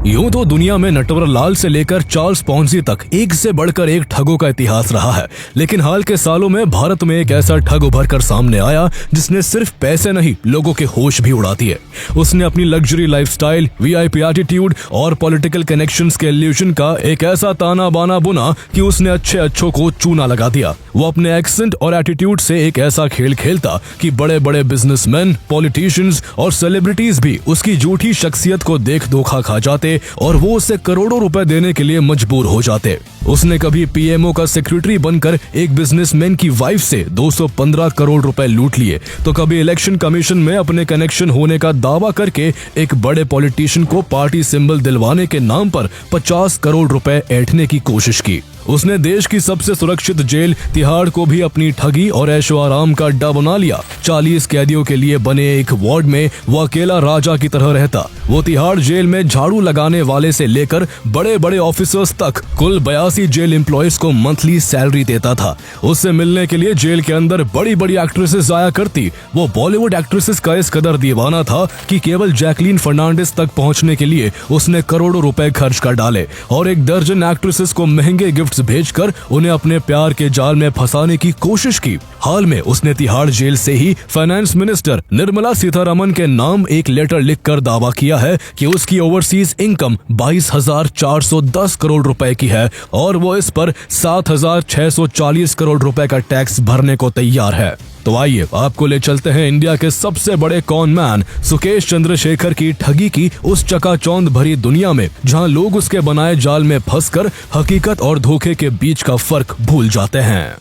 यूं तो दुनिया में नटवर लाल से लेकर चार्ल्स पॉन्जी तक एक से बढ़कर एक ठगों का इतिहास रहा है, लेकिन हाल के सालों में भारत में एक ऐसा ठग उभर कर सामने आया जिसने सिर्फ पैसे नहीं, लोगों के होश भी उड़ा दिए। उसने अपनी लग्जरी लाइफस्टाइल, वीआईपी एटीट्यूड और पॉलिटिकल कनेक्शंस के इल्यूजन का एक ऐसा ताना बाना बुना कि उसने अच्छों को चूना लगा दिया। वो अपने एक्सेंट और एटीट्यूड से एक ऐसा खेल खेलता कि बड़े बड़े बिजनेसमैन, पॉलिटिशियंस और सेलिब्रिटीज भी उसकी झूठी शख्सियत को देख धोखा खा जाते और वो उसे करोड़ों रुपए देने के लिए मजबूर हो जाते। उसने कभी पीएमओ का सेक्रेटरी बनकर एक बिजनेसमैन की वाइफ से 215 करोड़ रुपए लूट लिए, तो कभी इलेक्शन कमीशन में अपने कनेक्शन होने का दावा करके एक बड़े पॉलिटिशियन को पार्टी सिंबल दिलवाने के नाम पर 50 करोड़ रुपए ऐंठने की कोशिश की। उसने देश की सबसे सुरक्षित जेल तिहाड़ को भी अपनी ठगी और ऐशो आराम का अड्डा बना लिया। 40 कैदियों के लिए बने एक वार्ड में वो अकेला राजा की तरह रहता। वो तिहाड़ जेल में झाड़ू लगाने वाले से लेकर बड़े बड़े ऑफिसर्स तक कुल 82 जेल एम्प्लॉयज को मंथली सैलरी देता था। उससे मिलने के लिए जेल के अंदर बड़ी बड़ी एक्ट्रेसेस आया करती। वो बॉलीवुड एक्ट्रेसेस का इस कदर दीवाना था कि केवल जैकलीन फर्नांडिस तक पहुंचने के लिए उसने करोड़ों रुपए खर्च कर डाले और एक दर्जन एक्ट्रेसेस को महंगे गिफ्ट भेजकर उन्हें अपने प्यार के जाल में फंसाने की कोशिश की। हाल में उसने तिहाड़ जेल से ही फाइनेंस मिनिस्टर निर्मला सीतारमण के नाम एक लेटर लिखकर दावा किया है कि उसकी ओवरसीज इनकम 22,410 करोड़ रुपए की है और वो इस पर 7,640 करोड़ रुपए का टैक्स भरने को तैयार है। तो आइए आपको ले चलते हैं इंडिया के सबसे बड़े कॉन मैन सुकेश चंद्रशेखर की ठगी की उस चकाचौंध भरी दुनिया में, जहां लोग उसके बनाए जाल में फंसकर हकीकत और धोखे के बीच का फर्क भूल जाते हैं।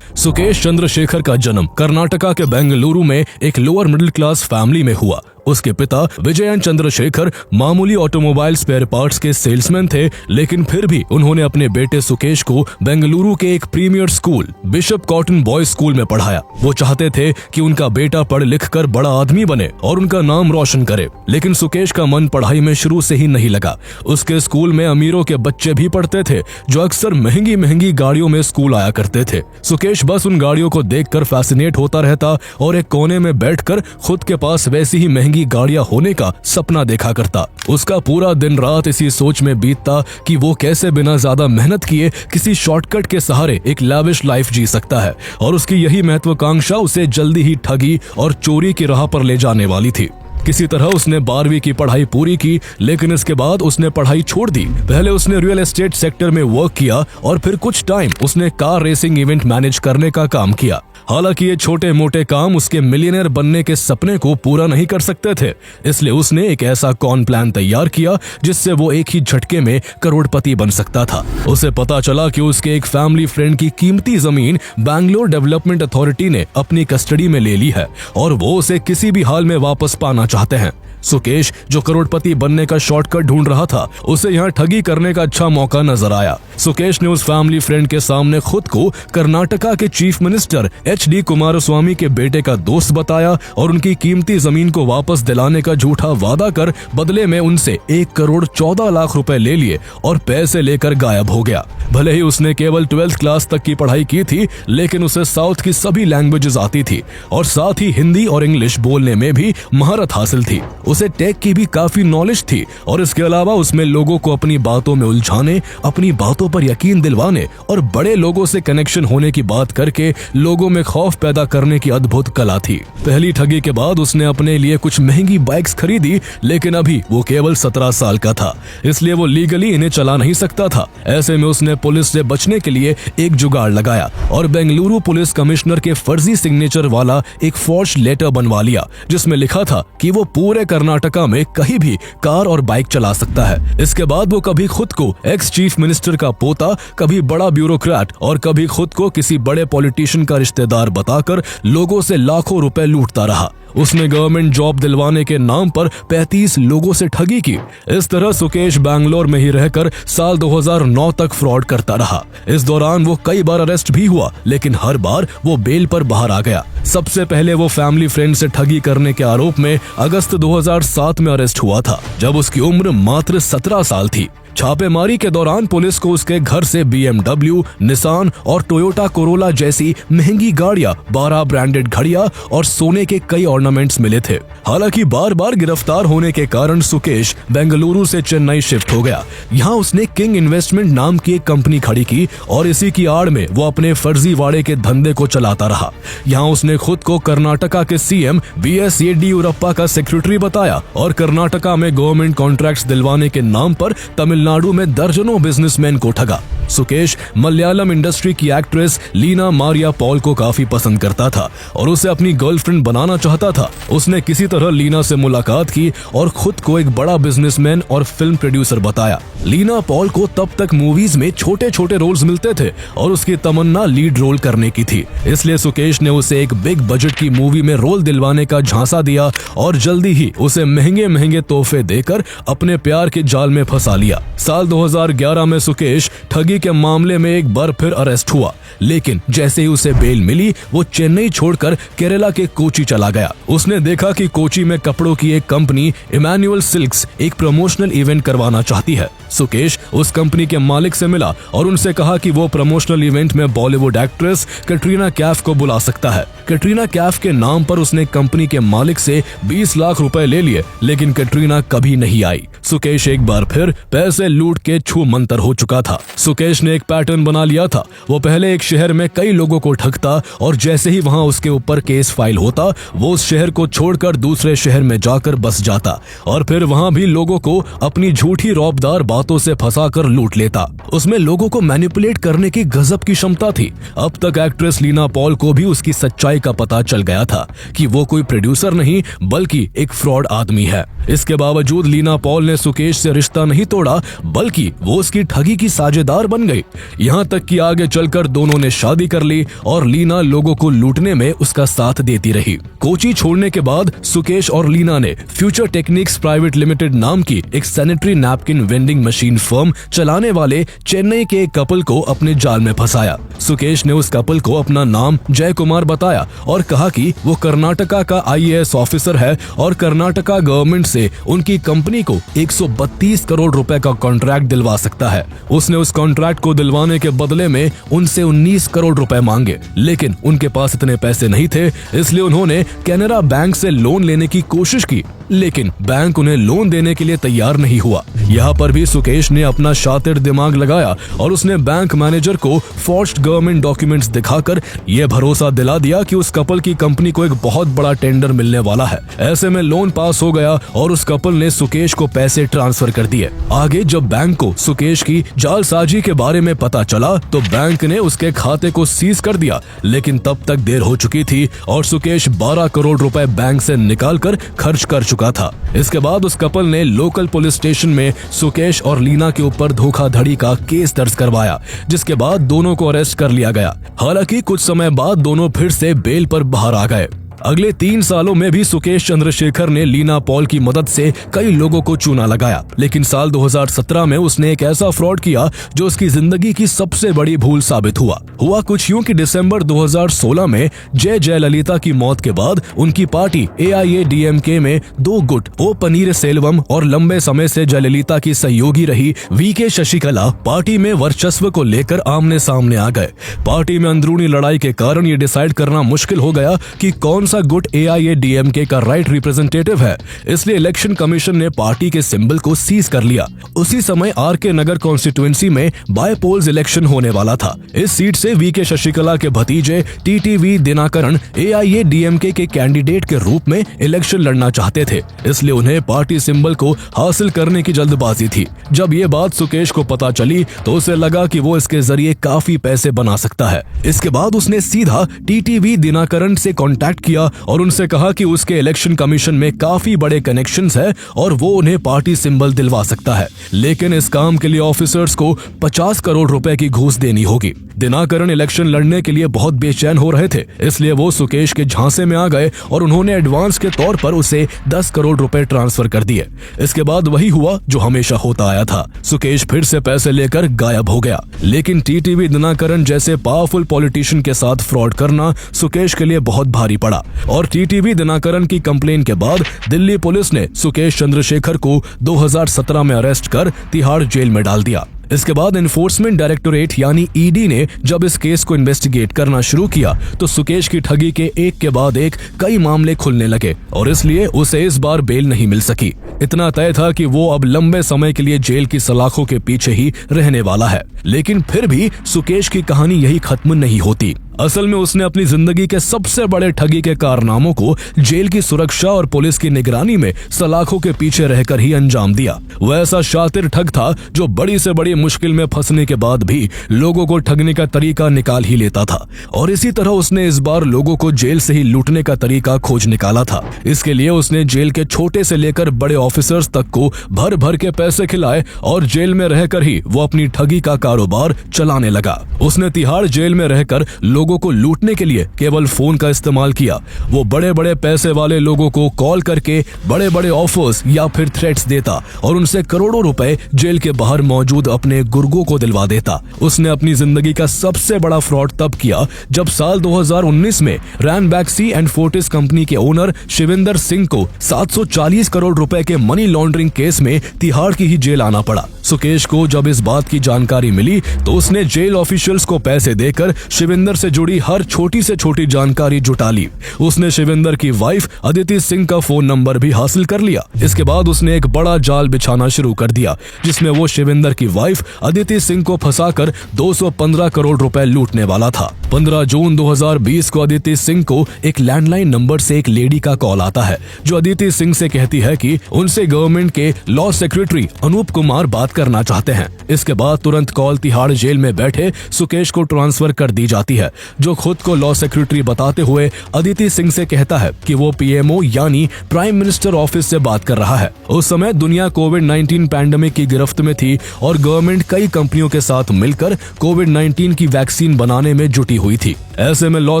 सुकेश चंद्रशेखर का जन्म कर्नाटका के बेंगलुरु में एक लोअर मिडिल क्लास फैमिली में हुआ। उसके पिता विजयन चंद्रशेखर मामूली ऑटोमोबाइल स्पेयर पार्ट्स के सेल्समैन थे, लेकिन फिर भी उन्होंने अपने बेटे सुकेश को बेंगलुरु के एक premier school Bishop Cotton Boys School में पढ़ाया। वो चाहते थे कि उनका बेटा पढ़ लिख कर बड़ा आदमी बने और उनका नाम रोशन करे, लेकिन सुकेश का मन पढ़ाई में शुरू से ही नहीं लगा। उसके स्कूल में अमीरों के बच्चे भी पढ़ते थे जो अक्सर महंगी महंगी गाड़ियों में स्कूल आया करते थे। सुकेश बस उन गाड़ियों को देखकर फैसिनेट होता रहता और एक कोने में बैठकर खुद के पास वैसी ही महंगी गाड़ियां होने का सपना देखा करता। उसका पूरा दिन रात इसी सोच में बीतता कि वो कैसे बिना ज्यादा मेहनत किए किसी शॉर्टकट के सहारे एक लाविश लाइफ जी सकता है, और उसकी यही महत्वाकांक्षा उसे जल्दी ही ठगी और चोरी की राह पर ले जाने वाली थी। किसी तरह उसने 12वीं की पढ़ाई पूरी की, लेकिन इसके बाद उसने पढ़ाई छोड़ दी। पहले उसने रियल एस्टेट सेक्टर में वर्क किया और फिर कुछ टाइम उसने कार रेसिंग इवेंट मैनेज करने का काम किया। हालांकि ये छोटे मोटे काम उसके मिलियनेयर बनने के सपने को पूरा नहीं कर सकते थे, इसलिए उसने एक ऐसा कॉन प्लान तैयार किया जिससे वो एक ही झटके में करोड़पति बन सकता था। उसे पता चला कि उसके एक फैमिली फ्रेंड की कीमती जमीन बैंगलोर डेवलपमेंट अथॉरिटी ने अपनी कस्टडी में ले ली है और वो उसे किसी भी हाल में वापस पाना चाहते हैं। सुकेश, जो करोड़पति बनने का शॉर्टकट ढूंढ रहा था, उसे यहाँ ठगी करने का अच्छा मौका नजर आया। सुकेश ने उस फैमिली फ्रेंड के सामने खुद को कर्नाटका के चीफ मिनिस्टर HD कुमारस्वामी के बेटे का दोस्त बताया और उनकी कीमती जमीन को वापस दिलाने का झूठा वादा कर बदले में उनसे 1,14,00,000 रुपए ले लिए और पैसे लेकर गायब हो गया। भले ही उसने केवल 12th क्लास तक की पढ़ाई की थी, लेकिन उसे साउथ की सभी लैंग्वेजेस आती थी और साथ ही हिंदी और इंग्लिश बोलने में भी महारत हासिल थी। उसे टेक की भी काफी नॉलेज थी और इसके अलावा उसमें लोगों को अपनी बातों में उलझाने, अपनी बातों पर यकीन दिलवाने और बड़े लोगों से कनेक्शन होने की बात करके लोगों में खौफ पैदा करने की अद्भुत कला थी। पहली ठगी के बाद उसने अपने लिए कुछ महंगी बाइक्स खरीदी, लेकिन अभी वो केवल 17 साल का था, इसलिए वो लीगली इन्हें चला नहीं सकता था। ऐसे में उसने पुलिस से बचने के लिए एक जुगाड़ लगाया और बेंगलुरु पुलिस कमिश्नर के फर्जी सिग्नेचर वाला एक फॉर्ज लेटर बनवा लिया, जिसमें लिखा था कि वो पूरे कर्नाटका में कहीं भी कार और बाइक चला सकता है। इसके बाद वो कभी खुद को एक्स चीफ मिनिस्टर का पोता, कभी बड़ा ब्यूरोक्रेट और कभी खुद को किसी बड़े पॉलिटिशियन का रिश्तेदार बताकर लोगों से लाखों रुपए लूटता रहा। उसने गवर्नमेंट जॉब दिलवाने के नाम पर 35 लोगों से ठगी की। इस तरह सुकेश बैंगलोर में ही रहकर साल 2009 तक फ्रॉड करता रहा। इस दौरान वो कई बार अरेस्ट भी हुआ, लेकिन हर बार वो बेल पर बाहर आ गया। सबसे पहले वो फैमिली फ्रेंड से ठगी करने के आरोप में अगस्त 2007 में अरेस्ट हुआ था, जब उसकी उम्र मात्र 17 साल थी। छापेमारी के दौरान पुलिस को उसके घर से BMW, निसान और टोयोटा कोरोला जैसी महंगी गाड़ियां, 12 ब्रांडेड घड़ियां और सोने के कई ऑर्नामेंट्स मिले थे। हालांकि बार बार गिरफ्तार होने के कारण सुकेश बेंगलुरु से चेन्नई शिफ्ट हो गया। यहाँ उसने किंग इन्वेस्टमेंट नाम की एक कंपनी खड़ी की और इसी की आड़ में वो अपने फर्जीवाड़े के धंधे को चलाता रहा। यहाँ उसने खुद को कर्नाटका के CM BS येडियुरप्पा का सेक्रेटरी बताया और कर्नाटका में गवर्नमेंट कॉन्ट्रैक्ट्स दिलवाने के नाम पर तमिलनाडु में दर्जनों बिजनेसमैन को ठगा। सुकेश मलयालम इंडस्ट्री की एक्ट्रेस लीना मारिया पॉल को काफी पसंद करता था और उसे अपनी गर्लफ्रेंड बनाना चाहता था। उसने किसी तरह लीना से मुलाकात की और खुद को एक बड़ा बिजनेसमैन और फिल्म प्रोड्यूसर बताया। लीना पॉल को तब तक मूवीज में छोटे छोटे रोल्स मिलते थे और उसकी तमन्ना लीड रोल करने की थी, इसलिए सुकेश ने उसे एक बिग बजट की मूवी में रोल दिलवाने का झांसा दिया और जल्दी ही उसे महंगे महंगे तोहफे देकर अपने प्यार के जाल में फंसा लिया। साल 2011 में सुकेश ठगी के मामले में एक बार फिर अरेस्ट हुआ, लेकिन जैसे ही उसे बेल मिली वो चेन्नई छोड़कर केरला के कोची चला गया। उसने देखा कि कोची में कपड़ों की एक कंपनी इमैनुअल सिल्क्स एक प्रमोशनल इवेंट करवाना चाहती है। सुकेश उस कंपनी के मालिक से मिला और उनसे कहा कि वो प्रमोशनल इवेंट में बॉलीवुड एक्ट्रेस कैटरीना कैफ को बुला सकता है। कैटरीना कैफ के नाम पर उसने कंपनी के मालिक से 20 लाख रुपए ले लिए, लेकिन कैटरीना कभी नहीं आई। सुकेश एक बार फिर पैसे लूट के छू मंतर हो चुका था। सुकेश ने एक पैटर्न बना लिया था। वो पहले एक शहर में कई लोगों को ठगता और जैसे ही वहां उसके ऊपर केस फाइल होता वो उस शहर को छोड़कर दूसरे शहर में जाकर बस जाता और फिर वहां भी लोगों को अपनी झूठी रौबदार बातों से फंसाकर लूट लेता। उसमें लोगों को मैनिपुलेट करने की गजब की क्षमता थी। अब तक एक्ट्रेस लीना पॉल को भी उसकी सच्चाई का पता चल गया था कि वो कोई प्रोड्यूसर नहीं बल्कि एक फ्रॉड आदमी है। इसके बावजूद लीना पॉल ने सुकेश से रिश्ता नहीं तोड़ा बल्कि वो उसकी ठगी की साझेदार बन गई। यहाँ तक कि आगे चलकर दोनों ने शादी कर ली और लीना लोगों को लूटने में उसका साथ देती रही। कोची छोड़ने के बाद सुकेश और लीना ने फ्यूचर टेक्निक्स प्राइवेट लिमिटेड नाम की एक sanitary napkin vending machine firm चलाने वाले चेन्नई के एक कपल को अपने जाल में फंसाया। सुकेश ने उस कपल को अपना नाम जय कुमार बताया और कहा कि वो कर्नाटका का IAS ऑफिसर है और कर्नाटका गवर्नमेंट से उनकी कंपनी को 132 करोड़ रुपए का कॉन्ट्रैक्ट दिलवा सकता है। उसने उस कॉन्ट्रैक्ट को दिलवाने के बदले में उनसे 19 करोड़ रुपए मांगे, लेकिन उनके पास इतने पैसे नहीं थे, इसलिए उन्होंने कैनरा बैंक से लोन लेने की कोशिश की, लेकिन बैंक उन्हें लोन देने के लिए तैयार नहीं हुआ। यहाँ पर भी सुकेश ने अपना शातिर दिमाग लगाया और उसने बैंक मैनेजर को फॉर्ज्ड गवर्नमेंट डॉक्यूमेंट्स दिखाकर यह भरोसा दिला दिया कि उस कपल की कंपनी को एक बहुत बड़ा टेंडर मिलने वाला है। ऐसे में लोन पास हो गया और उस कपल ने सुकेश को पैसे ट्रांसफर कर दिए। आगे जब बैंक को सुकेश की जालसाजी के बारे में पता चला तो बैंक ने उसके खाते को सीज कर दिया, लेकिन तब तक देर हो चुकी थी और सुकेश 12 करोड़ रुपए बैंक से निकालकर खर्च कर चुका था। इसके बाद उस कपल ने लोकल पुलिस स्टेशन में सुकेश और लीना के ऊपर धोखाधड़ी का केस दर्ज करवाया, जिसके बाद दोनों को अरेस्ट कर लिया गया। हालांकि कुछ समय बाद दोनों फिर से बेल पर बाहर आ गए। अगले 3 सालों में भी सुकेश चंद्रशेखर ने लीना पॉल की मदद से कई लोगों को चूना लगाया, लेकिन साल 2017 में उसने एक ऐसा फ्रॉड किया जो उसकी जिंदगी की सबसे बड़ी भूल साबित हुआ कुछ यूं कि दिसंबर 2016 में जयललिता की मौत के बाद उनकी पार्टी AIADMK में 2 गुट ओ पनीरसेल्वम और लंबे समय से जयललिता की सहयोगी रही VK शशिकला पार्टी में वर्चस्व को लेकर आमने सामने आ गए। पार्टी में अंदरूनी लड़ाई के कारण ये डिसाइड करना मुश्किल हो गया कि कौन सा गुट AIADMK का राइट रिप्रेजेंटेटिव है, इसलिए इलेक्शन कमीशन ने पार्टी के सिंबल को सीज कर लिया। उसी समय RK नगर कॉन्स्टिट्यूएंसी में बाय पोल्स इलेक्शन होने वाला था। इस सीट से VK शशिकला के भतीजे TTV दिनाकरण AIADMK के कैंडिडेट के रूप में इलेक्शन लड़ना चाहते थे, इसलिए उन्हें पार्टी सिंबल को हासिल करने की जल्दबाजी थी। जब ये बात सुकेश को पता चली तो उसे लगा कि वो इसके जरिए काफी पैसे बना सकता है। इसके बाद उसने सीधा TTV दिनाकरण से कॉन्टैक्ट किया और उनसे कहा कि उसके इलेक्शन कमीशन में काफी बड़े कनेक्शंस है और वो उन्हें पार्टी सिंबल दिलवा सकता है, लेकिन इस काम के लिए ऑफिसर्स को 50 करोड़ रुपए की घूस देनी होगी। दिनाकरण इलेक्शन लड़ने के लिए बहुत बेचैन हो रहे थे, इसलिए वो सुकेश के झांसे में आ गए और उन्होंने एडवांस के तौर पर उसे 10 करोड़ रुपए ट्रांसफर कर दिए। इसके बाद वही हुआ जो हमेशा होता आया था, सुकेश फिर से पैसे लेकर गायब हो गया। लेकिन TTV दिनाकरण जैसे पावरफुल पॉलिटिशियन के साथ फ्रॉड करना सुकेश के लिए बहुत भारी पड़ा। और टीटीवी दिनाकरन की कंप्लेन के बाद दिल्ली पुलिस ने सुकेश चंद्रशेखर को 2017 में अरेस्ट कर तिहाड़ जेल में डाल दिया। इसके बाद एनफोर्समेंट डायरेक्टोरेट यानी ईडी ने जब इस केस को इन्वेस्टिगेट करना शुरू किया तो सुकेश की ठगी के एक के बाद एक कई मामले खुलने लगे और इसलिए उसे इस बार बेल नहीं मिल सकी। इतना तय था कि वो अब लंबे समय के लिए जेल की सलाखों के पीछे ही रहने वाला है। लेकिन फिर भी सुकेश की कहानी यही खत्म नहीं होती। असल में उसने अपनी जिंदगी के सबसे बड़े ठगी के कारनामों को जेल की सुरक्षा और पुलिस की निगरानी में सलाखों के पीछे रहकर ही अंजाम दिया। वह ऐसा शातिर ठग था जो बड़ी से बड़ी मुश्किल में फंसने के बाद भी लोगों को ठगने का तरीका निकाल ही लेता था और इसी तरह उसने इस बार लोगों को जेल से ही लूटने का तरीका खोज निकाला था। इसके लिए उसने जेल के छोटे से लेकर बड़े ऑफिसर्स तक को भर भर के पैसे खिलाए और जेल में रहकर ही वो अपनी ठगी का कारोबार चलाने लगा। उसने तिहाड़ जेल में रहकर लोगों को लूटने के लिए केवल फोन का इस्तेमाल किया। वो बड़े बड़े पैसे वाले लोगों को कॉल करके बड़े बड़े ऑफर्स या फिर थ्रेट्स देता और उनसे करोड़ों रुपए जेल के बाहर मौजूद अपने गुर्गों को दिलवा देता। उसने अपनी जिंदगी का सबसे बड़ा फ्रॉड तब किया जब साल 2019 में रैनबैक्सी एंड फोर्टिस कंपनी के ओनर शिविंदर सिंह को 740 करोड़ रुपए के मनी लॉन्ड्रिंग केस में तिहाड़ की ही जेल आना पड़ा। सुकेश को जब इस बात की जानकारी मिली तो उसने जेल ऑफिशियल्स को पैसे देकर शिविंदर से जुड़ी हर छोटी से छोटी जानकारी जुटा ली। उसने शिविंदर की वाइफ अदिति सिंह का फोन नंबर भी हासिल कर लिया। इसके बाद उसने एक बड़ा जाल बिछाना शुरू कर दिया जिसमें वो शिविंदर की वाइफ अदिति सिंह को फंसाकर 215 करोड़ रुपए लूटने वाला था। 15 जून 2020 को अदिति सिंह को एक लैंडलाइन नंबर से एक लेडी का कॉल आता है जो अदिति सिंह से कहती है कि उनसे गवर्नमेंट के लॉ सेक्रेटरी अनूप कुमार बात करना चाहते हैं। इसके बाद तुरंत कॉल तिहाड़ जेल में बैठे सुकेश को ट्रांसफर कर दी जाती है जो खुद को लॉ सेक्रेटरी बताते हुए अदिति सिंह से कहता है कि वो पीएमओ यानी प्राइम मिनिस्टर ऑफिस से बात कर रहा है। उस समय दुनिया कोविड-19 पैंडेमिक की गिरफ्त में थी और गवर्नमेंट कई कंपनियों के साथ मिलकर कोविड-19 की वैक्सीन बनाने में जुटी हुई थी। ऐसे में लॉ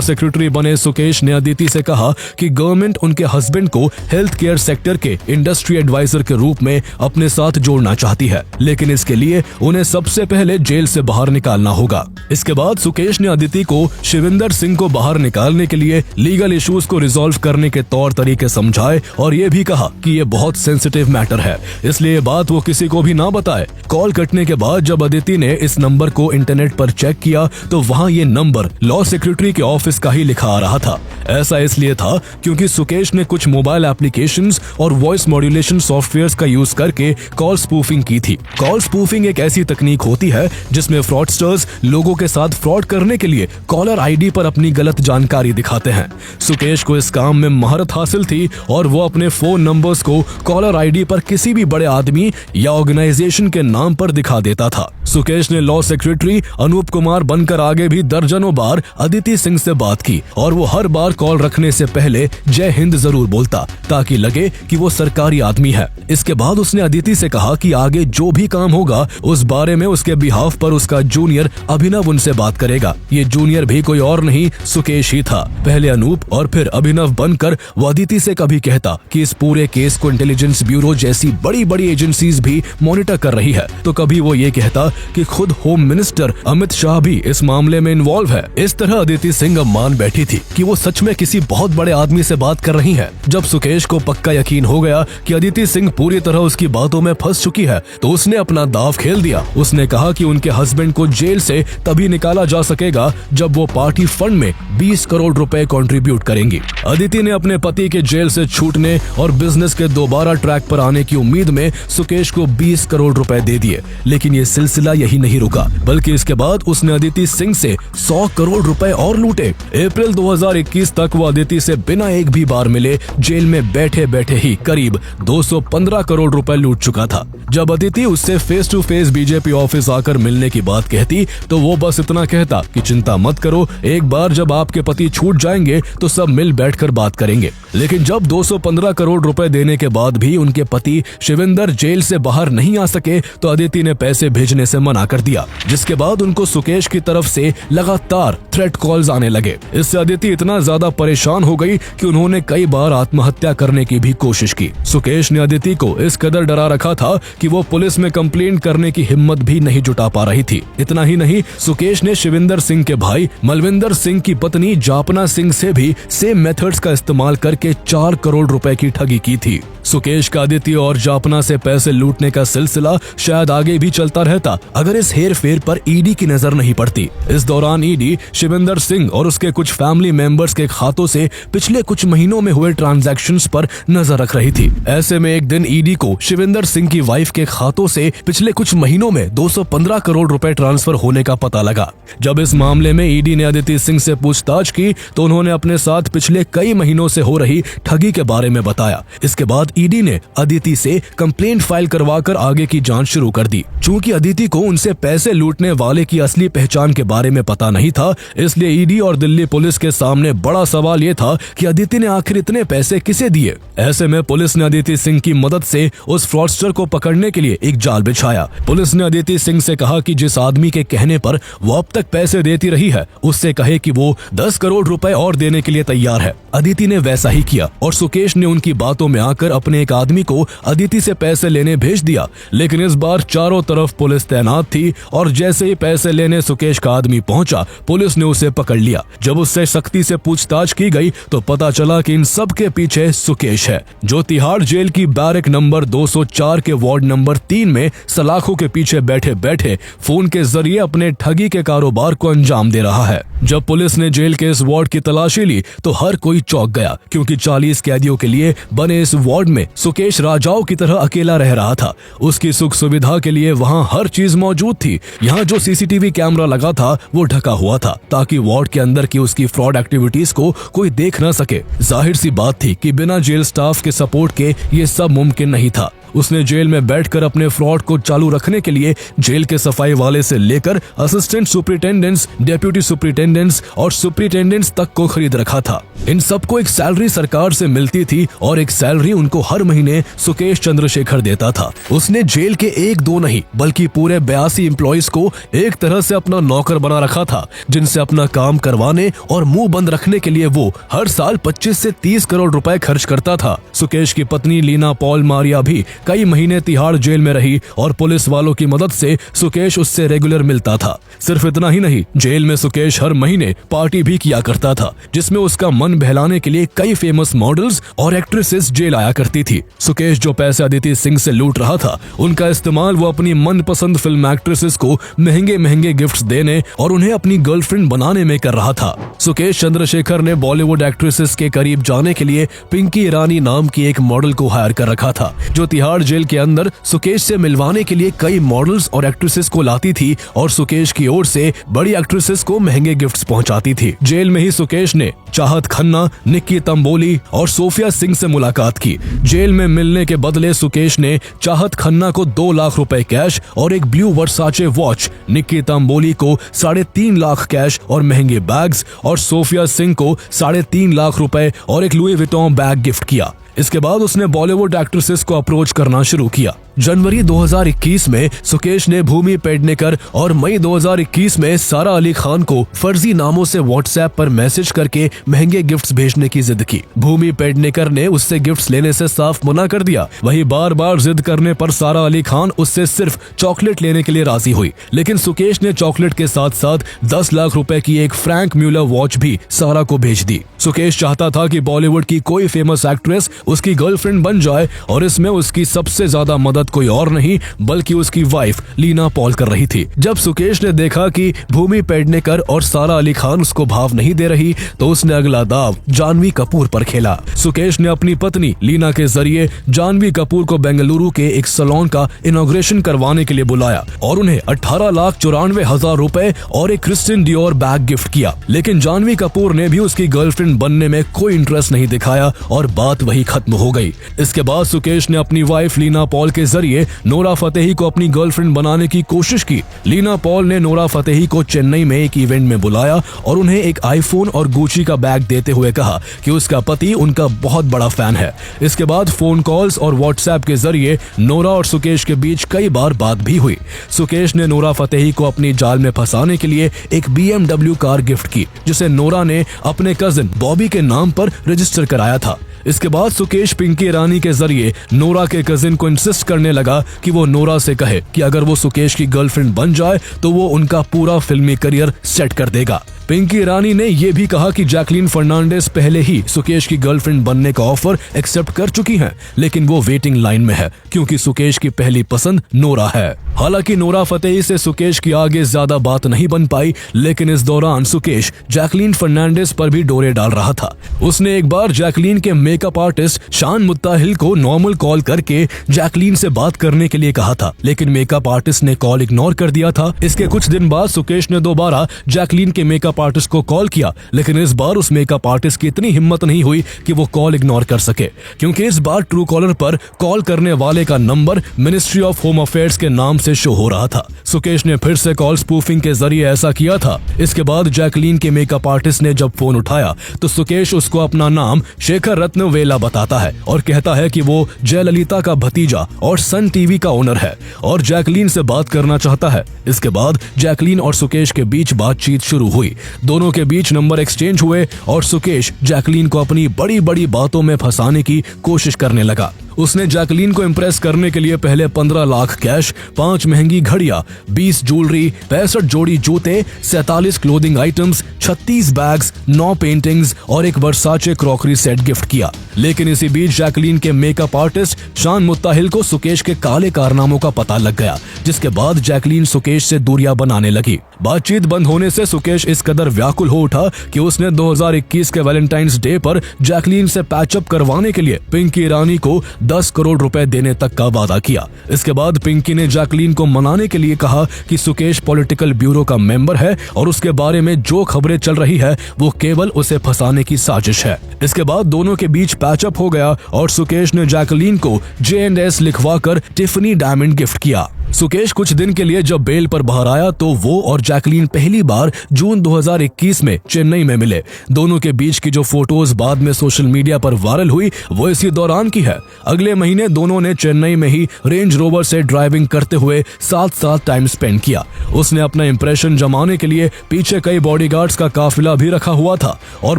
सेक्रेटरी बने सुकेश ने अदिति से कहा कि गवर्नमेंट उनके हस्बैंड को हेल्थ केयर सेक्टर के इंडस्ट्री एडवाइजर के रूप में अपने साथ जोड़ना चाहती है, लेकिन इसके लिए उन्हें सबसे पहले जेल से बाहर निकालना होगा। इसके बाद सुकेश ने अदिति को शिविंदर सिंह को बाहर निकालने के लिए लीगल इश्यूज को रिजॉल्व करने के तौर तरीके समझाए और ये भी कहा कि ये बहुत सेंसिटिव मैटर है, इसलिए ये बात वो किसी को भी ना बताए। कॉल कटने के बाद जब अदिति ने इस नंबर को इंटरनेट पर चेक किया तो वहाँ ये नंबर लॉ सेक्रेटरी के ऑफिस का ही लिखा आ रहा था। ऐसा इसलिए था क्योंकि सुकेश ने कुछ मोबाइल एप्लीकेशंस और वॉइस मॉड्यूलेशन सॉफ्टवेयर्स का यूज करके कॉल स्पूफिंग की थी। कॉल स्पूफिंग एक ऐसी तकनीक होती है जिसमें फ्रॉडस्टर्स लोगों के साथ फ्रॉड करने के लिए कॉलर आईडी पर अपनी गलत जानकारी दिखाते हैं। सुकेश को इस काम में महारत हासिल थी और वो अपने फोन नंबर्स को कॉलर आईडी पर किसी भी बड़े आदमी या ऑर्गेनाइजेशन के नाम पर दिखा देता था। सुकेश ने लॉ सेक्रेटरी अनूप कुमार बनकर आगे भी दर्जनों बार अदिति सिंह से बात की और वो हर बार कॉल रखने से पहले जय हिंद जरूर बोलता ताकि लगे कि वो सरकारी आदमी है। इसके बाद उसने अदिति से कहा कि आगे जो भी काम होगा उस बारे में उसके बिहाफ पर उसका जूनियर अभिनव उनसे बात करेगा। ये जूनियर भी कोई और नहीं सुकेश ही था। पहले अनूप और फिर अभिनव बनकर वो अदिति से कभी कहता कि इस पूरे केस को इंटेलिजेंस ब्यूरो जैसी बड़ी बड़ी एजेंसीज भी मॉनिटर कर रही है, तो कभी वो ये कहता कि खुद होम मिनिस्टर अमित शाह भी इस मामले में इन्वॉल्व है। इस तरह अदिति सिंह अब मान बैठी थी कि वो सच में किसी बहुत बड़े आदमी से बात कर रही है। जब सुकेश को पक्का यकीन हो गया कि अदिति सिंह पूरी तरह उसकी बातों में फंस चुकी है तो उसने अपना दाव खेल दिया। उसने कहा कि उनके हस्बैंड को जेल से तभी निकाला जा सकेगा जब वो पार्टी फंड में 20 करोड़ रुपए कंट्रीब्यूट करेंगी। अदिति ने अपने पति के जेल से छूटने और बिजनेस के दोबारा ट्रैक पर आने की उम्मीद में सुकेश को 20 करोड़ रुपए दे दिए, लेकिन ये सिलसिला यही नहीं रुका बल्कि इसके बाद उसने अदिति सिंह से 100 करोड़ रुपए और लूटे। अप्रैल 2021 तक वो अदिति से बिना एक भी बार मिले जेल में बैठे बैठे ही करीब 215 करोड़ रुपए लूट चुका था। जब अदिति उससे face to face BJP office आकर मिलने की बात कहती तो वो बस इतना कहता कि चिंता मत करो, एक बार जब आपके पति छूट जाएंगे तो सब मिल बैठकर बात करेंगे। लेकिन जब 215 करोड़ रुपए देने के बाद भी उनके पति शिविंदर जेल से बाहर नहीं आ सके तो अदिति ने पैसे भेजने से मना कर दिया, जिसके बाद उनको सुकेश की तरफ से लगातार थ्रेट कॉल्स आने लगे। इससे अदिति इतना ज्यादा परेशान हो गई कि उन्होंने कई बार आत्महत्या करने की भी कोशिश की। सुकेश ने अदिति को इस कदर डरा रखा था कि वो पुलिस में कंप्लेंट करने की हिम्मत भी नहीं जुटा पा रही थी। इतना ही नहीं, सुकेश ने शिविंदर सिंह के भाई मलविंदर सिंह की पत्नी जापना सिंह से भी सेम मेथड्स का इस्तेमाल करके 4 करोड़ रुपए की ठगी की थी। सुकेश का अदिति और जापना से पैसे लूटने का सिलसिला शायद आगे भी चलता रहता अगर इस हेर फेर पर ईडी की नजर नहीं पड़ती। इस दौरान ईडी शिविंदर सिंह और उसके कुछ फैमिली मेंबर्स के खातों से पिछले कुछ महीनों में हुए ट्रांजैक्शंस पर नजर रख रही थी। ऐसे में एक दिन ईडी को शिविंदर सिंह की वाइफ के खातों से पिछले कुछ महीनों में 215 करोड़ रुपए ट्रांसफर होने का पता लगा। जब इस मामले में ईडी ने अदिति सिंह से पूछताछ की तो उन्होंने अपने साथ पिछले कई महीनों से हो रही ठगी के बारे में बताया। इसके बाद ईडी ने अदिति से कंप्लेंट फाइल करवाकर आगे की जांच शुरू कर दी। चूंकि अदिति को उनसे पैसे लूटने वाले की असली पहचान के बारे में पता नहीं था, इसलिए ईडी और दिल्ली पुलिस के सामने बड़ा सवाल ये था कि अदिति ने आखिर इतने पैसे किसे दिए। ऐसे में पुलिस ने अदिति सिंह की मदद से उस फ्रॉडस्टर को पकड़ने के लिए एक जाल बिछाया। पुलिस ने अदिति सिंह से कहा कि जिस आदमी के कहने पर वो अब तक पैसे देती रही है, उससे कहे कि वो 10 करोड़ रुपए और देने के लिए तैयार है। अदिति ने वैसा ही किया और सुकेश ने उनकी बातों में आकर अपने एक आदमी को अदिति से पैसे लेने भेज दिया। लेकिन इस बार चारों तरफ पुलिस तैनात थी और जैसे ही पैसे लेने सुकेश का आदमी पहुंचा, पुलिस ने उसे पकड़ लिया। जब उससे सख्ती से पूछताछ की गई तो पता चला कि इन सब के पीछे सुकेश है, जो तिहाड़ जेल की बैरक नंबर 204 के वार्ड नंबर 3 में सलाखों के पीछे बैठे बैठे फोन के जरिए अपने ठगी के कारोबार को अंजाम दे रहा है। जब पुलिस ने जेल के इस वार्ड की तलाशी ली तो हर कोई चौंक गया, क्योंकि 40 कैदियों के लिए बने इस वार्ड में सुकेश राजाओं की तरह अकेला रह रहा था। उसकी सुख सुविधा के लिए वहाँ हर चीज मौजूद थी। यहाँ जो सीसीटीवी कैमरा लगा था वो ढका हुआ था ताकि वार्ड के अंदर की उसकी फ्रॉड एक्टिविटीज को कोई देख न सके। जाहिर सी बात थी कि बिना जेल स्टाफ के सपोर्ट के ये सब मुमकिन नहीं था। उसने जेल में बैठकर अपने फ्रॉड को चालू रखने के लिए जेल के सफाई वाले से लेकर असिस्टेंट सुपरिटेंडेंट्स, डेप्यूटी सुपरिटेंडेंट्स और सुपरिटेंडेंट्स तक को खरीद रखा था। इन सबको एक सैलरी सरकार से मिलती थी और एक सैलरी उनको हर महीने सुकेश चंद्रशेखर देता था। उसने जेल के 1-2 नहीं बल्कि पूरे 82 एम्प्लॉइज को एक तरह से अपना नौकर बना रखा था, जिनसे अपना काम करवाने और मुंह बंद रखने के लिए वो हर साल 25 से 30 करोड़ रुपए खर्च करता था। सुकेश की पत्नी लीना पॉल मारिया भी कई महीने तिहाड़ जेल में रही और पुलिस वालों की मदद से सुकेश उससे रेगुलर मिलता था। सिर्फ इतना ही नहीं, जेल में सुकेश हर महीने पार्टी भी किया करता था, जिसमें उसका मन बहलाने के लिए कई फेमस मॉडल्स और एक्ट्रेसेस जेल आया करती थी। सुकेश जो पैसे अदिति सिंह से लूट रहा था, उनका इस्तेमाल वो अपनी मनपसंद फिल्म एक्ट्रेसेस को महंगे महंगे गिफ्ट्स देने और उन्हें अपनी गर्लफ्रेंड बनाने में कर रहा था। सुकेश चंद्रशेखर ने बॉलीवुड एक्ट्रेसेस के करीब जाने के लिए पिंकी ईरानी नाम की एक मॉडल को हायर कर रखा था, जो तिहाड़ जेल के अंदर सुकेश से मिलवाने के लिए कई मॉडल्स और एक्ट्रेसेस को लाती थी और सुकेश की ओर से बड़ी एक्ट्रेसेस को महंगे गिफ्ट्स पहुंचाती थी। जेल में ही सुकेश ने चाहत खन्ना, निक्की तंबोली और सोफिया सिंह से मुलाकात की। जेल में मिलने के बदले सुकेश ने चाहत खन्ना को 2 लाख रुपए कैश और एक ब्लू वर्साचे वॉच, निक्की तंबोली को 3.5 लाख कैश और महंगे बैग्स और सोफिया सिंह को 3.5 लाख रुपए और एक लुई विटॉन बैग गिफ्ट किया। इसके बाद उसने बॉलीवुड एक्ट्रेसेस को अप्रोच करना शुरू किया। जनवरी 2021 में सुकेश ने भूमि पेडनेकर और मई 2021 में सारा अली खान को फर्जी नामों से व्हाट्सएप पर मैसेज करके महंगे गिफ्ट्स भेजने की जिद की। भूमि पेडनेकर ने उससे गिफ्ट्स लेने से साफ मना कर दिया। वही बार बार जिद करने पर सारा अली खान उससे सिर्फ चॉकलेट लेने के लिए राजी हुई, लेकिन सुकेश ने चॉकलेट के साथ साथ 10 लाख रुपए की एक फ्रैंक म्यूलर वॉच भी सारा को भेज दी। सुकेश चाहता था कि बॉलीवुड की कोई फेमस एक्ट्रेस उसकी गर्लफ्रेंड बन जाए और इसमें उसकी सबसे ज्यादा मदद कोई और नहीं बल्कि उसकी वाइफ लीना पॉल कर रही थी। जब सुकेश ने देखा कि भूमि पेडनेकर और सारा अली खान उसको भाव नहीं दे रही तो उसने अगला दाव जानवी कपूर पर खेला। सुकेश ने अपनी पत्नी लीना के जरिए जानवी कपूर को बेंगलुरु के एक सैलून का इनॉग्रेशन करवाने के लिए बुलाया और उन्हें 18,94,000 रुपए और एक क्रिस्टियन डियोर बैग गिफ्ट किया। लेकिन जानवी कपूर ने भी उसकी गर्लफ्रेंड बनने में कोई इंटरेस्ट नहीं दिखाया और बात वही खत्म हो गई। इसके बाद सुकेश ने अपनी वाइफ लीना पॉल के जरिए नोरा फतेही को अपनी गर्लफ्रेंड बनाने की कोशिश की। लीना पॉल ने नोरा फतेही को चेन्नई में एक इवेंट में बुलाया और उन्हें एक आईफोन और गुची का बैग देते हुए कहा कि उसका पति उनका बहुत बड़ा फैन है। इसके बाद फोन कॉल्स और व्हाट्सएप के जरिए नोरा और सुकेश के बीच कई बार बात भी हुई। सुकेश ने नोरा फतेही को अपनी जाल में फंसाने के लिए एक BMW कार गिफ्ट की, जिसे नोरा ने अपने कजिन बॉबी के नाम पर रजिस्टर कराया था। इसके बाद सुकेश पिंकी ईरानी के जरिए नोरा के कजिन को इंसिस्ट करने लगा कि वो नोरा से कहे कि अगर वो सुकेश की गर्लफ्रेंड बन जाए तो वो उनका पूरा फिल्मी करियर सेट कर देगा। पिंकी ईरानी ने यह भी कहा कि जैकलीन फर्नांडिस पहले ही सुकेश की गर्लफ्रेंड बनने का ऑफर एक्सेप्ट कर चुकी हैं, लेकिन वो वेटिंग लाइन में है क्योंकि सुकेश की पहली पसंद नोरा है। हालांकि नोरा फतेही से सुकेश की आगे ज्यादा बात नहीं बन पाई, लेकिन इस दौरान सुकेश जैकलीन फर्नांडिस पर भी डोरे डाल रहा था। उसने एक बार जैकलीन के मेकअप आर्टिस्ट शान मुत्ताहिल को नॉर्मल कॉल करके जैकलीन से बात करने के लिए कहा था, लेकिन मेकअप आर्टिस्ट ने कॉल इग्नोर कर दिया था। इसके कुछ दिन बाद सुकेश ने दोबारा जैकलीन के मेकअप आर्टिस्ट को कॉल किया, लेकिन इस बार उस मेकअप आर्टिस्ट की इतनी हिम्मत नहीं हुई कि वो कॉल इग्नोर कर सके, क्योंकि इस बार ट्रू कॉलर पर कॉल करने वाले का number ministry of home affairs के नाम से शो हो रहा था। सुकेश ने फिर से कॉल स्पूफिंग के जरिए ऐसा किया था। इसके बाद जैकलीन के मेकअप आर्टिस्ट ने जब फोन उठाया तो सुकेश उसको अपना नाम शेखर रत्न वेला बताता है और कहता है कि वो जयललिता का भतीजा और सन टीवी का ओनर है और जैकलीन से बात करना चाहता है। इसके बाद जैकलीन और सुकेश के बीच बातचीत शुरू हुई। दोनों के बीच नंबर एक्सचेंज हुए और सुकेश जैकलीन को अपनी बड़ी बड़ी बातों में फंसाने की कोशिश करने लगा। उसने जैकलीन को इम्प्रेस करने के लिए पहले 15 लाख कैश, 5 महंगी घड़ियां, 20 ज्वेलरी, 65 जोड़ी जूते, 47 क्लोथिंग आइटम्स, 36 बैग्स, 9 पेंटिंग्स और एक वर्साचे क्रॉकरी सेट गिफ्ट किया। लेकिन इसी बीच जैकलीन के मेकअप आर्टिस्ट शान मुत्ताहिल को सुकेश के काले कारनामों का पता लग गया, जिसके बाद जैकलीन सुकेश से दूरियां बनाने लगी। बातचीत बंद होने से सुकेश इस कदर व्याकुल हो उठा कि उसने 2021 के वैलेंटाइंस डे पर जैकलीन से पैचअप करवाने के लिए पिंकी ईरानी को 10 करोड़ रुपए देने तक का वादा किया। इसके बाद पिंकी ने जैकलीन को मनाने के लिए कहा कि सुकेश पॉलिटिकल ब्यूरो का मेंबर है और उसके बारे में जो खबरें चल रही है वो केवल उसे फंसाने की साजिश है। इसके बाद दोनों के बीच पैचअप हो गया और सुकेश ने जैकलीन को J&S लिखवाकर टिफनी डायमंड गिफ्ट किया। सुकेश कुछ दिन के लिए जब बेल पर बाहर आया तो वो और जैकलीन पहली बार जून 2021 में चेन्नई में मिले। दोनों के बीच की जो फोटोज बाद में सोशल मीडिया पर वायरल हुई वो इसी दौरान की है। अगले महीने दोनों ने चेन्नई में ही रेंज रोवर से ड्राइविंग करते हुए साथ टाइम स्पेंड किया। उसने अपना इंप्रेशन जमाने के लिए पीछे कई बॉडीगार्ड्स का काफिला भी रखा हुआ था और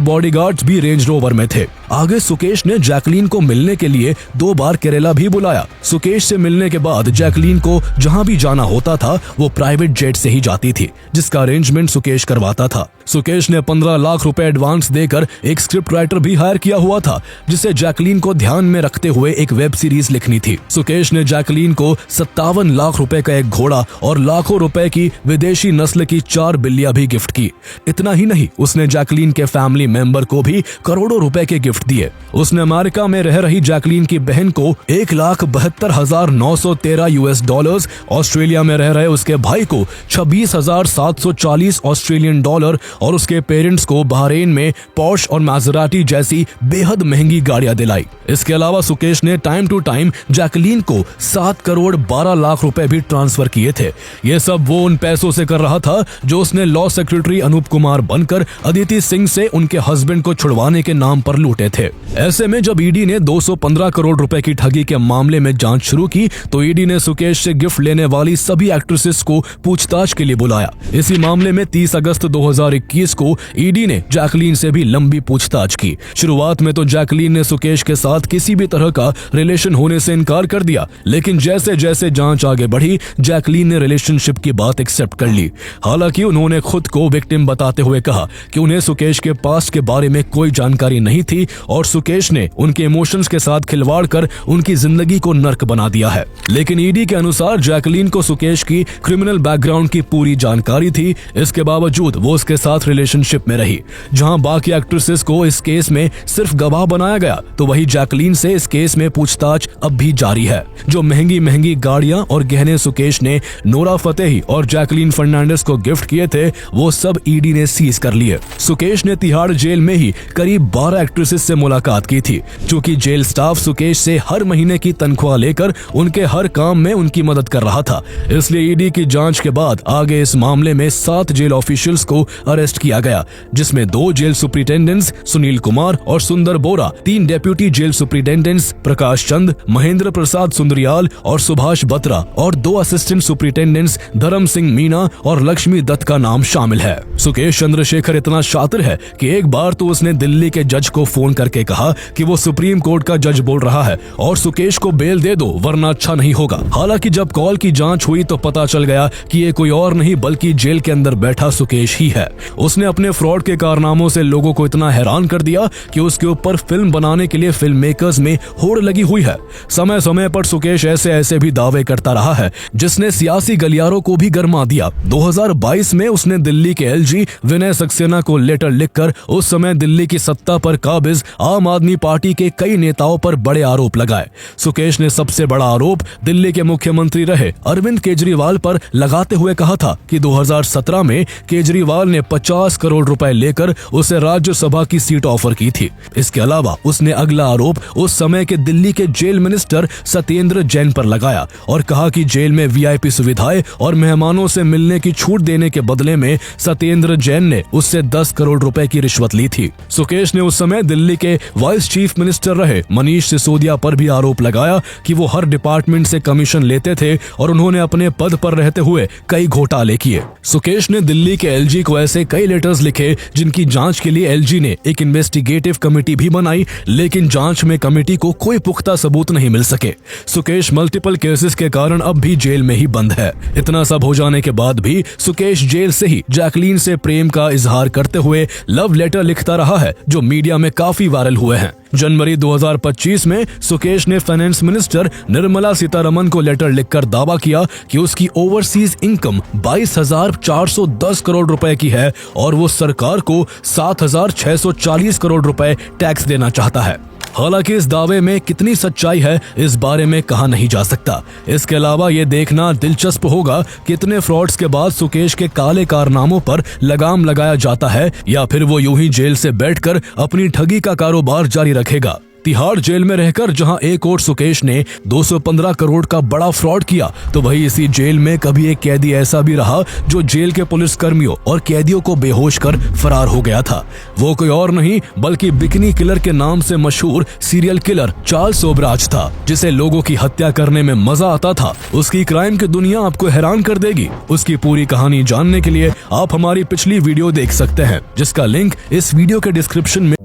बॉडीगार्ड्स भी रेंज रोवर में थे। आगे सुकेश ने जैकलीन को मिलने के लिए 2 बार केरला भी बुलाया। सुकेश से मिलने के बाद जैकलीन को जहां भी जाना होता था वो प्राइवेट जेट से ही जाती थी, जिसका अरेंजमेंट सुकेश करवाता था। सुकेश ने 15 लाख रुपए एडवांस देकर एक स्क्रिप्ट राइटर भी हायर किया हुआ था, जिसे जैकलीन को ध्यान में रखते हुए एक वेब सीरीज लिखनी थी। सुकेश ने जैकलीन को 57 लाख रुपए का एक घोड़ा और लाखों रुपए की विदेशी नस्ल की 4 बिल्लियां भी गिफ्ट की। इतना ही नहीं, उसने जैकलीन के फैमिली मेंबर को भी करोड़ों रुपए के गिफ्ट दिए। उसने अमेरिका में रह रही जैकलीन की बहन को $1,72,913 ऑस्ट्रेलिया में रह रहे उसके भाई को $26,740 ऑस्ट्रेलियन डॉलर और उसके पेरेंट्स को बहरीन में पोर्श और मैसेराटी जैसी बेहद महंगी गाड़ियां दिलाई। इसके अलावा सुकेश ने टाइम टू टाइम जैकलीन को 7 करोड़ 12 लाख रुपए भी ट्रांसफर किए थे। ये सब वो उन पैसों से कर रहा था जो उसने लॉ सेक्रेटरी अनूप कुमार बनकर अदिति सिंह से उनके हस्बैंड को छुड़वाने के नाम पर लूटे थे। ऐसे में जब ईडी ने 215 करोड़ रुपए की ठगी के मामले में जांच शुरू की तो ईडी ने सुकेश से गिफ्ट लेने वाली सभी एक्ट्रेसेस को पूछताछ के लिए बुलाया। इसी मामले में 30 अगस्त 2021 को ईडी ने जैकलीन से भी लंबी पूछताछ की। शुरुआत में तो जैकलीन ने सुकेश के साथ किसी भी तरह का रिलेशन होने से इनकार कर दिया, लेकिन जैसे जैसे जांच आगे बढ़ी जैकलीन ने रिलेशनशिप की बात एक्सेप्ट कर ली। हालांकि उन्होंने खुद को विक्टिम बताते हुए कहा कि उन्हें सुकेश के पास्ट के बारे में कोई जानकारी नहीं थी और सुकेश ने उनके इमोशंस के साथ खिलवाड़ कर उनकी जिंदगी को नर्क बना दिया है। लेकिन ईडी के अनुसार जैकलीन को सुकेश की क्रिमिनल बैकग्राउंड की पूरी जानकारी थी। इसके बावजूद वो उसके साथ रिलेशनशिप में रही। जहां बाकी एक्ट्रेसेस को इस केस में सिर्फ गवाह बनाया गया, तो वही जैकलीन से इस केस में पूछताछ अब भी जारी है। जो महंगी महंगी गाड़ियां और गहने सुकेश ने नोरा फतेही और जैकलीन फर्नांडिस को गिफ्ट किए थे, वो सब ईडी ने सीज कर लिए। सुकेश ने तिहाड़ जेल में ही करीब 12 एक्ट्रेसेस से मुलाकात की थी। चूंकि जेल स्टाफ सुकेश से हर महीने की तनख्वाह लेकर उनके हर काम में उनकी मदद कर रहा था, इसलिए ईडी की जांच के बाद आगे इस मामले में 7 जेल ऑफिशियल्स को अरेस्ट किया गया, जिसमें 2 जेल सुपरिटेंडेंट्स सुनील कुमार और सुंदर बोरा, 3 deputy jail superintendents Prakash Chand, Mahendra Prasad Sundriyal और सुभाष बत्रा और 2 असिस्टेंट सुपरिटेंडेंट्स धर्म सिंह मीना और लक्ष्मी दत्त का नाम शामिल है। सुकेश चंद्रशेखर इतना शातिर है कि एक बार तो उसने दिल्ली के जज को फोन करके कहा कि वो सुप्रीम कोर्ट का जज बोल रहा है और सुकेश को बेल दे दो वरना अच्छा नहीं होगा। हालांकि जब कॉल की जांच हुई तो पता चल गया कि ये कोई और नहीं बल्कि जेल के अंदर बैठा सुकेश ही है। उसने अपने फ्रॉड के कारनामों से लोगों को इतना हैरान कर दिया कि उसके ऊपर फिल्म बनाने के लिए फिल्म मेकर्स में होड़ लगी हुई है। समय समय पर सुकेश ऐसे भी दावे करता रहा है जिसने सियासी गलियारों को भी गरमा दिया। 2022 में उसने दिल्ली के एलजी विनय सक्सेना को लेटर लिखकर उस समय दिल्ली की सत्ता पर काबिज आम आदमी पार्टी के कई नेताओं पर बड़े आरोप लगाए। सुकेश ने सबसे बड़ा आरोप दिल्ली के मुख्यमंत्री रहे अरविंद केजरीवाल पर लगाते हुए कहा था कि 2017 में केजरीवाल ने 50 करोड़ रुपए लेकर उसे राज्यसभा की सीट ऑफर की थी। इसके अलावा उसने अगला आरोप उस समय के दिल्ली के जेल मिनिस्टर सत्येंद्र जैन पर लगाया और कहा कि जेल में वीआईपी सुविधाएं और मेहमानों से मिलने की छूट देने के बदले में सत्येंद्र जैन ने उससे 10 करोड़ रुपए की रिश्वत ली थी। सुकेश ने उस समय दिल्ली के वाइस चीफ मिनिस्टर रहे मनीष सिसोदिया पर भी आरोप लगाया कि वो हर डिपार्टमेंट से कमीशन लेते थे और उन्होंने अपने पद पर रहते हुए कई घोटाले किए। सुकेश ने दिल्ली के एलजी को ऐसे कई लेटर्स लिखे जिनकी जांच के लिए एलजी ने एक इन्वेस्टिगेटिव कमेटी भी बनाई, लेकिन जांच में कमेटी को कोई पुख्ता सबूत नहीं मिल सके। सुकेश मल्टीपल केसेस के कारण अब भी जेल में ही बंद है। इतना सब हो जाने के बाद भी सुकेश जेल से ही जैकलीन से प्रेम का इजहार करते हुए लव लेटर लिखता रहा है जो मीडिया में काफी वायरल हुए हैं। जनवरी 2025 में सुकेश ने फाइनेंस मिनिस्टर निर्मला सीतारमन को लेटर लिखकर दावा किया कि उसकी ओवरसीज इनकम 22,410 करोड़ रुपए की है और वो सरकार को 7,640 करोड़ रुपए टैक्स देना चाहता है। हालांकि इस दावे में कितनी सच्चाई है इस बारे में कहा नहीं जा सकता। इसके अलावा ये देखना दिलचस्प होगा कि इतने फ्रॉड्स के बाद सुकेश के काले कारनामों पर लगाम लगाया जाता है या फिर वो यूं ही जेल से बैठकर अपनी ठगी का कारोबार जारी रखेगा। तिहाड़ जेल में रहकर जहां एक और सुकेश ने 215 करोड़ का बड़ा फ्रॉड किया, तो वही इसी जेल में कभी एक कैदी ऐसा भी रहा जो जेल के पुलिस कर्मियों और कैदियों को बेहोश कर फरार हो गया था। वो कोई और नहीं बल्कि बिकनी किलर के नाम से मशहूर सीरियल किलर चार्ल्स सोबराज था, जिसे लोगों की हत्या करने में मजा आता था। उसकी क्राइम की दुनिया आपको हैरान कर देगी। उसकी पूरी कहानी जानने के लिए आप हमारी पिछली वीडियो देख सकते हैं, जिसका लिंक इस वीडियो के डिस्क्रिप्शन में